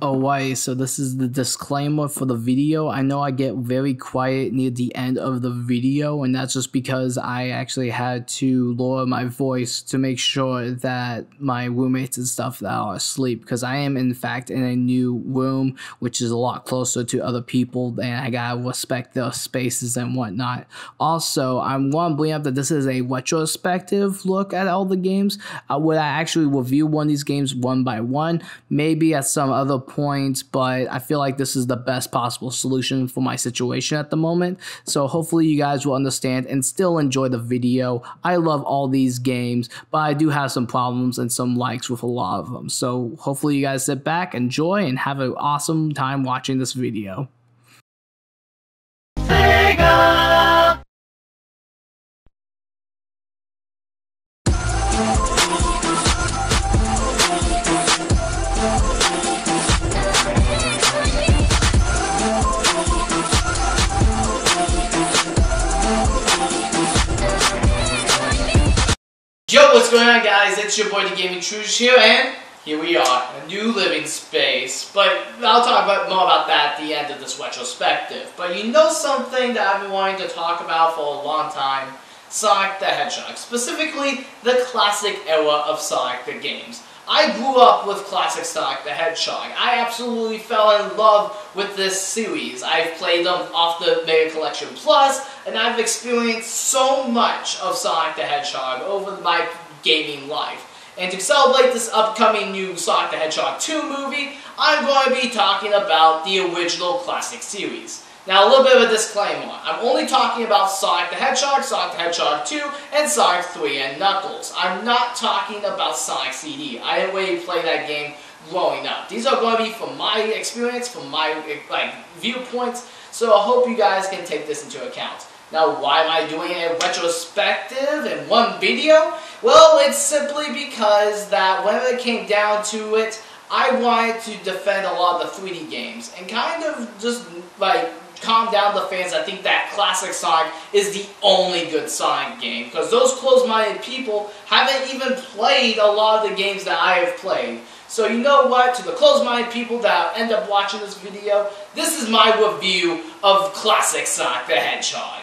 Alright, so this is the disclaimer for the video. I know I get very quiet near the end of the video, and that's just because I actually had to lower my voice to make sure that my roommates and stuff that are asleep, because I am in fact in a new room, which is a lot closer to other people, and I gotta respect their spaces and whatnot. Also, I'm going to bring up that this is a retrospective look at all the games. Would I actually review one of these games one by one? Maybe at some other points, but I feel like this is the best possible solution for my situation at the moment. So hopefully you guys will understand and still enjoy the video. I love all these games, but I do have some problems and some likes with a lot of them. So hopefully you guys sit back, enjoy, and have an awesome time watching this video. Sega! Yo, what's going on, guys? It's your boy TheGamingTrouge here, and here we are, a new living space. But I'll talk more about that at the end of this retrospective. But you know something that I've been wanting to talk about for a long time? Sonic the Hedgehog, specifically the classic era of Sonic the games. I grew up with classic Sonic the Hedgehog. I absolutely fell in love with this series. I've played them off the Mega Collection Plus, and I've experienced so much of Sonic the Hedgehog over my gaming life. And to celebrate this upcoming new Sonic the Hedgehog 2 movie, I'm going to be talking about the original classic series. Now, a little bit of a disclaimer. I'm only talking about Sonic the Hedgehog 2, and Sonic 3 and Knuckles. I'm not talking about Sonic CD. I didn't really play that game growing up. These are going to be from my experience, from my viewpoints, so I hope you guys can take this into account. Now, why am I doing a retrospective in one video? Well, it's simply because that whenever it came down to it, I wanted to defend a lot of the 3D games and kind of just calm down the fans. I think that classic Sonic is the only good Sonic game, because those closed-minded people haven't even played a lot of the games that I have played. So you know what, to the closed-minded people that end up watching this video, this is my review of classic Sonic the Hedgehog.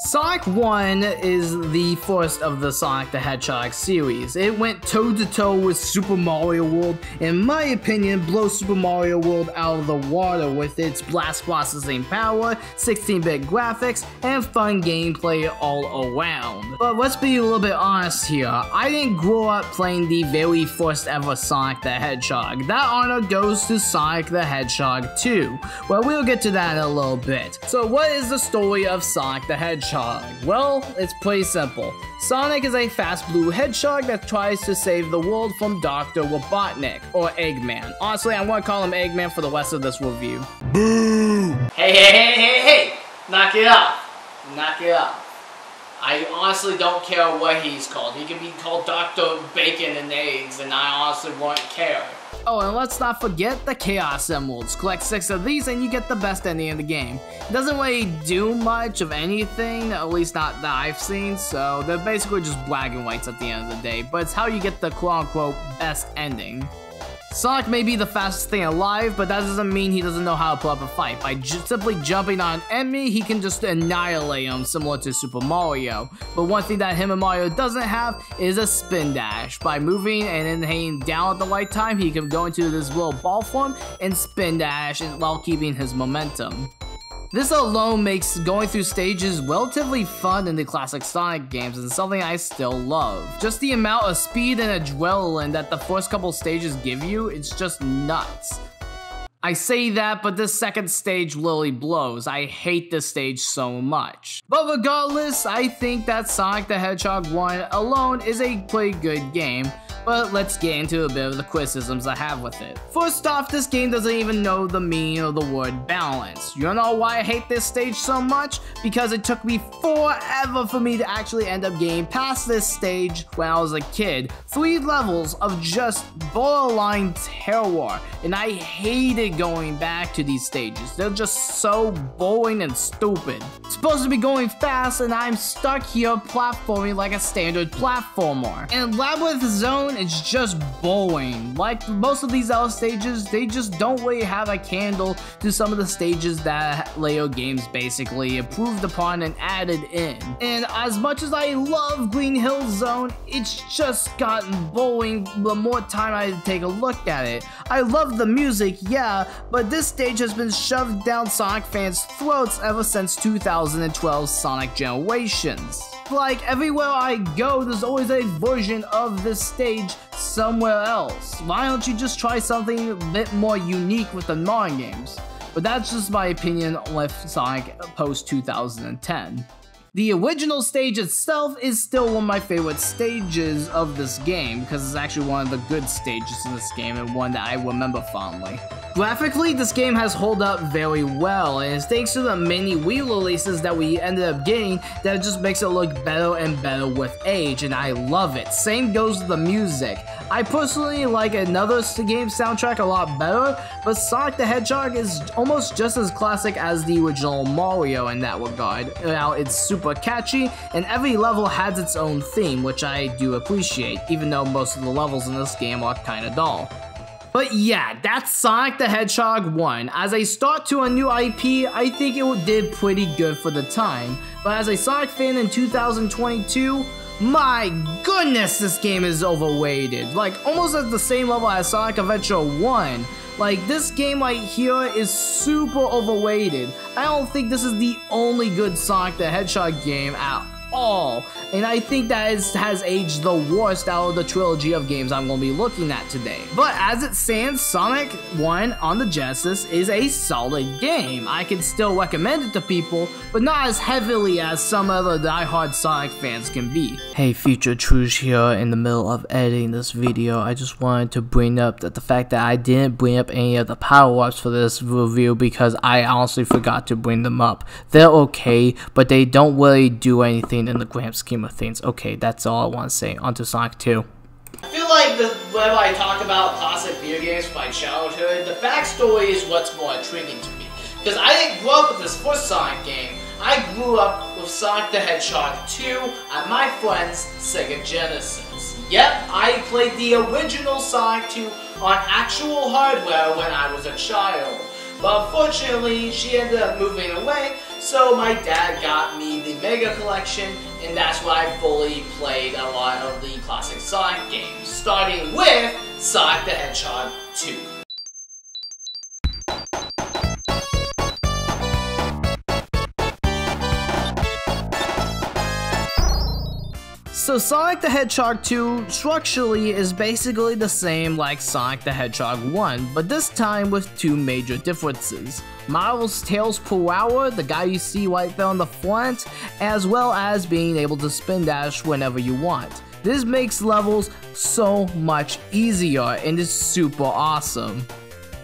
Sonic 1 is the first of the Sonic the Hedgehog series. It went toe-to-toe with Super Mario World. In my opinion, blows Super Mario World out of the water with its blast processing power, 16-bit graphics, and fun gameplay all around. But let's be a little bit honest here. I didn't grow up playing the very first ever Sonic the Hedgehog. That honor goes to Sonic the Hedgehog 2. Well, we'll get to that in a little bit. So what is the story of Sonic the Hedgehog? Well, it's pretty simple. Sonic is a fast blue hedgehog that tries to save the world from Dr. Robotnik, or Eggman. Honestly, I'm going to call him Eggman for the rest of this review. Boo! Hey! Knock it off. Knock it off. I honestly don't care what he's called. He can be called Dr. Bacon and Eggs, and I honestly won't care. Oh, and let's not forget the Chaos Emeralds. Collect 6 of these and you get the best ending of the game. It doesn't really do much of anything, at least not that I've seen, so they're basically just bragging rights at the end of the day, but it's how you get the quote-unquote best ending. Sonic may be the fastest thing alive, but that doesn't mean he doesn't know how to put up a fight. By simply jumping on an enemy, he can just annihilate him, similar to Super Mario. But one thing that him and Mario doesn't have is a spin dash. By moving and then hanging down at the right time, he can go into this little ball form and spin dash while keeping his momentum. This alone makes going through stages relatively fun in the classic Sonic games, and something I still love. Just the amount of speed and adrenaline that the first couple stages give you, it's just nuts. I say that, but this second stage literally blows. I hate this stage so much. But regardless, I think that Sonic the Hedgehog 1 alone is a pretty good game. But let's get into a bit of the criticisms I have with it. First off, this game doesn't even know the meaning of the word balance. You know why I hate this stage so much? Because it took me forever for me to actually end up getting past this stage when I was a kid. 3 levels of just borderline terror, and I hated going back to these stages. They're just so boring and stupid. It's supposed to be going fast, and I'm stuck here platforming like a standard platformer. And Labyrinth Zone is just boring. Like most of these other stages, they just don't really have a candle to some of the stages that later games basically improved upon and added in. And as much as I love Green Hill Zone, it's just gotten boring the more time I take a look at it. I love the music, yeah, but this stage has been shoved down Sonic fans' throats ever since 2012 Sonic Generations. Like, everywhere I go, there's always a version of this stage somewhere else. Why don't you just try something a bit more unique with the Mario games? But that's just my opinion with Sonic post-2010. The original stage itself is still one of my favorite stages of this game because it's actually one of the good stages in this game and one that I remember fondly. Graphically, this game has held up very well, and it's thanks to the many Wii releases that we ended up getting that it just makes it look better and better with age, and I love it. Same goes with the music. I personally like another game soundtrack a lot better, but Sonic the Hedgehog is almost just as classic as the original Mario in that regard. Now, it's super catchy, and every level has its own theme, which I do appreciate, even though most of the levels in this game are kinda dull. But yeah, that's Sonic the Hedgehog 1. As a start to a new IP, I think it did pretty good for the time. But as a Sonic fan in 2022, my goodness, this game is overrated. Like, almost at the same level as Sonic Adventure 1. Like, this game right here is super overrated. I don't think this is the only good Sonic the Hedgehog game at all, and I think that has aged the worst out of the trilogy of games I'm going to be looking at today. But as it stands, Sonic 1 on the Genesis is a solid game. I can still recommend it to people, but not as heavily as some other diehard Sonic fans can be. Hey, future Trouge here. In the middle of editing this video, I just wanted to bring up that the fact that I didn't bring up any of the power-ups for this review because I honestly forgot to bring them up. They're okay, but they don't really do anything in the grand scheme of things. Okay, that's all I want to say. On to Sonic 2. I feel like whenever I talk about classic video games from my childhood, the backstory is what's more intriguing to me. Because I didn't grow up with this first Sonic game. I grew up with Sonic the Hedgehog 2 at my friend's Sega Genesis. Yep, I played the original Sonic 2 on actual hardware when I was a child. But unfortunately, she ended up moving away, so my dad got me the Mega Collection, and that's where I fully played a lot of the classic Sonic games, starting with Sonic the Hedgehog 2. So Sonic the Hedgehog 2 structurally is basically the same like Sonic the Hedgehog 1, but this time with 2 major differences. Miles Tails per hour, the guy you see right there on the front, as well as being able to spin dash whenever you want. This makes levels so much easier and is super awesome.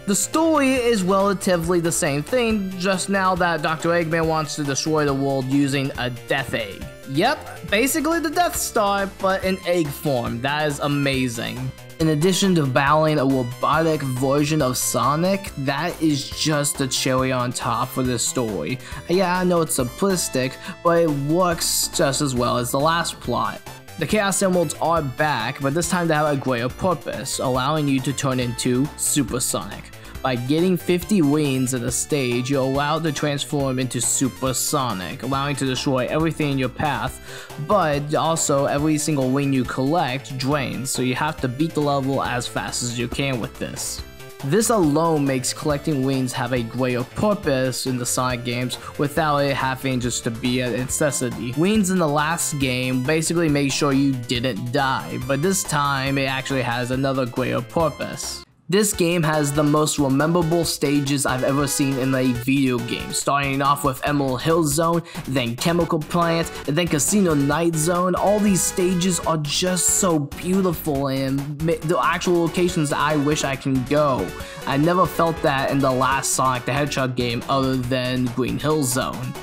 The story is relatively the same thing, just now that Dr. Eggman wants to destroy the world using a Death Egg. Yep, basically the Death Star, but in egg form. That is amazing. In addition to battling a robotic version of Sonic, that is just the cherry on top for this story. Yeah, I know it's simplistic, but it works just as well as the last plot. The Chaos Emeralds are back, but this time they have a greater purpose, allowing you to turn into Super Sonic. By getting 50 wings in a stage, you're allowed to transform into Super Sonic, allowing to destroy everything in your path, but also every single wing you collect drains, so you have to beat the level as fast as you can with this. This alone makes collecting wings have a greater purpose in the Sonic games without it having just to be a necessity. Wings in the last game basically make sure you didn't die, but this time it actually has another greater purpose. This game has the most memorable stages I've ever seen in a video game, starting off with Emerald Hill Zone, then Chemical Plant, and then Casino Night Zone. All these stages are just so beautiful and the actual locations that I wish I can go. I never felt that in the last Sonic the Hedgehog game other than Green Hill Zone.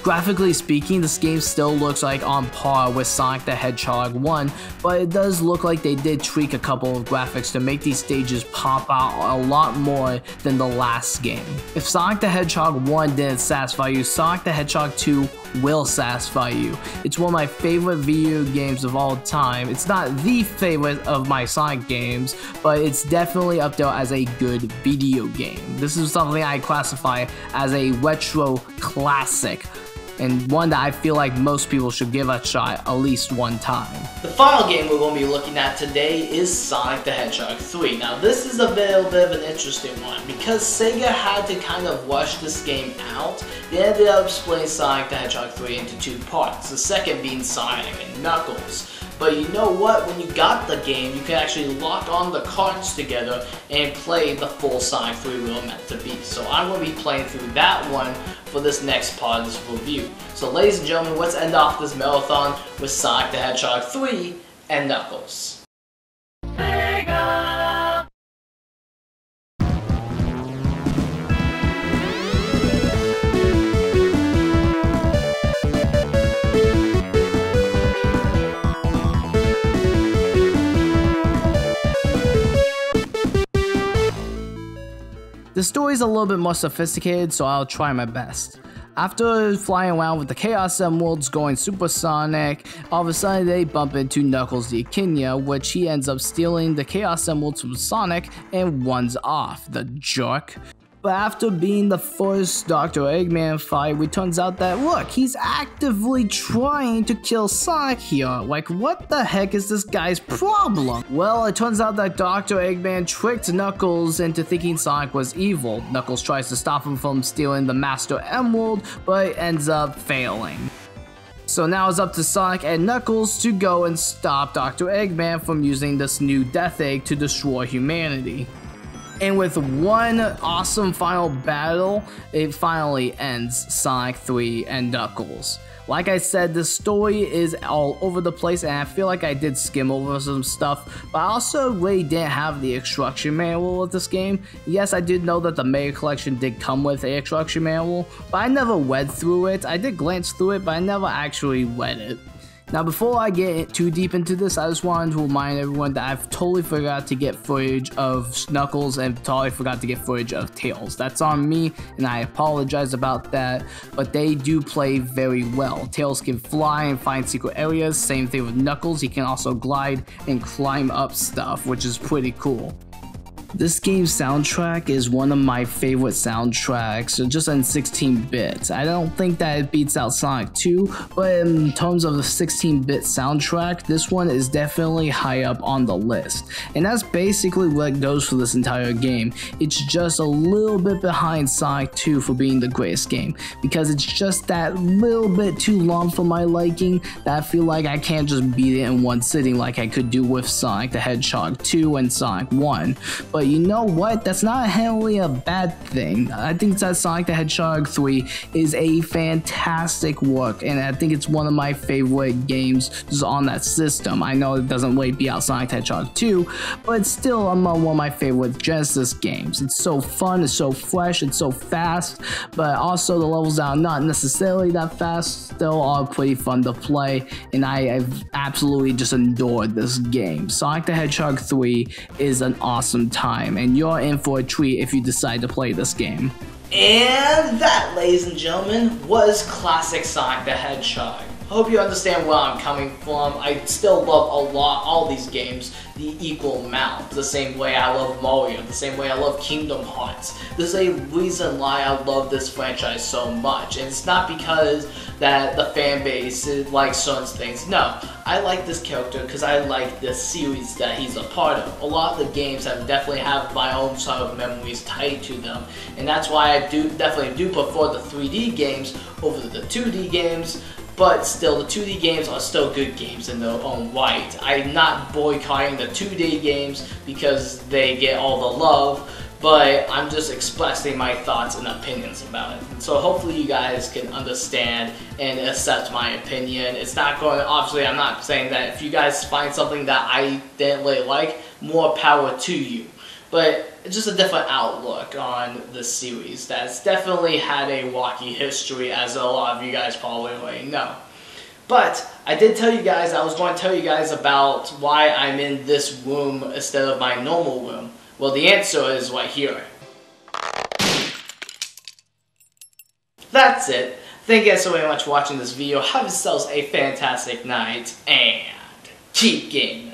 Graphically speaking, this game still looks like on par with Sonic the Hedgehog 1, but it does look like they did tweak a couple of graphics to make these stages pop out a lot more than the last game. If Sonic the Hedgehog 1 didn't satisfy you, Sonic the Hedgehog 2 will satisfy you. It's one of my favorite video games of all time. It's not the favorite of my Sonic games, but it's definitely up there as a good video game. This is something I classify as a retro classic, and one that I feel like most people should give a shot at least one time. The final game we're going to be looking at today is Sonic the Hedgehog 3. Now this is a little bit of an interesting one because Sega had to kind of rush this game out. They ended up splitting Sonic the Hedgehog 3 into two parts, the second being Sonic and Knuckles. But you know what, when you got the game, you can actually lock on the carts together and play the full Sonic 3 we were meant to be. So I'm going to be playing through that one for this next part of this review. So ladies and gentlemen, let's end off this marathon with Sonic the Hedgehog 3 and Knuckles. The story is a little bit more sophisticated, so I'll try my best. After flying around with the Chaos Emeralds going supersonic, all of a sudden they bump into Knuckles the Echidna, which he ends up stealing the Chaos Emeralds from Sonic and runs off, the jerk. But after being the first Dr. Eggman fight, it turns out that, look, he's actively trying to kill Sonic here. Like, what the heck is this guy's problem? Well, it turns out that Dr. Eggman tricked Knuckles into thinking Sonic was evil. Knuckles tries to stop him from stealing the Master Emerald, but ends up failing. So now it's up to Sonic and Knuckles to go and stop Dr. Eggman from using this new Death Egg to destroy humanity. And with one awesome final battle, it finally ends Sonic 3 and Knuckles. Like I said, the story is all over the place and I feel like I did skim over some stuff, but I also really didn't have the instruction manual of this game. Yes, I did know that the Mega Collection did come with an instruction manual, but I never read through it. I did glance through it, but I never actually read it. Now before I get too deep into this, I just wanted to remind everyone that I've totally forgot to get footage of Knuckles and totally forgot to get footage of Tails. That's on me and I apologize about that, but they do play very well. Tails can fly and find secret areas, same thing with Knuckles, he can also glide and climb up stuff, which is pretty cool. This game's soundtrack is one of my favorite soundtracks, just in 16-bit. I don't think that it beats out Sonic 2, but in terms of the 16-bit soundtrack, this one is definitely high up on the list. And that's basically what goes for this entire game. It's just a little bit behind Sonic 2 for being the greatest game, because it's just that little bit too long for my liking that I feel like I can't just beat it in one sitting like I could do with Sonic the Hedgehog 2 and Sonic 1. But you know what? That's not inherently a bad thing. I think that Sonic the Hedgehog 3 is a fantastic work, and I think it's one of my favorite games just on that system. I know it doesn't really beat out Sonic the Hedgehog 2, but it's still among one of my favorite Genesis games. It's so fun, it's so fresh, it's so fast, but also the levels that are not necessarily that fast still are pretty fun to play, and I've absolutely just adored this game. Sonic the Hedgehog 3 is an awesome time, and you're in for a treat if you decide to play this game. And that, ladies and gentlemen, was classic Sonic the Hedgehog. I hope you understand where I'm coming from. I still love all these games the equal amount. The same way I love Mario, the same way I love Kingdom Hearts. There's a reason why I love this franchise so much, and it's not because that the fan base likes certain things. No, I like this character because I like this series that he's a part of. A lot of the games definitely have my own sort of memories tied to them, and that's why I definitely do prefer the 3D games over the 2D games. but still, the 2D games are still good games in their own right. I'm not boycotting the 2D games because they get all the love, but I'm just expressing my thoughts and opinions about it. So hopefully you guys can understand and accept my opinion. It's not going, obviously I'm not saying that if you guys find something that I didn't really like, more power to you. But it's just a different outlook on the series that's definitely had a rocky history, as a lot of you guys probably already know. But I did tell you guys, I was going to tell you guys about why I'm in this room instead of my normal room. Well, the answer is right here. That's it. Thank you guys so very much for watching this video. Have yourselves a fantastic night, and keep gaming.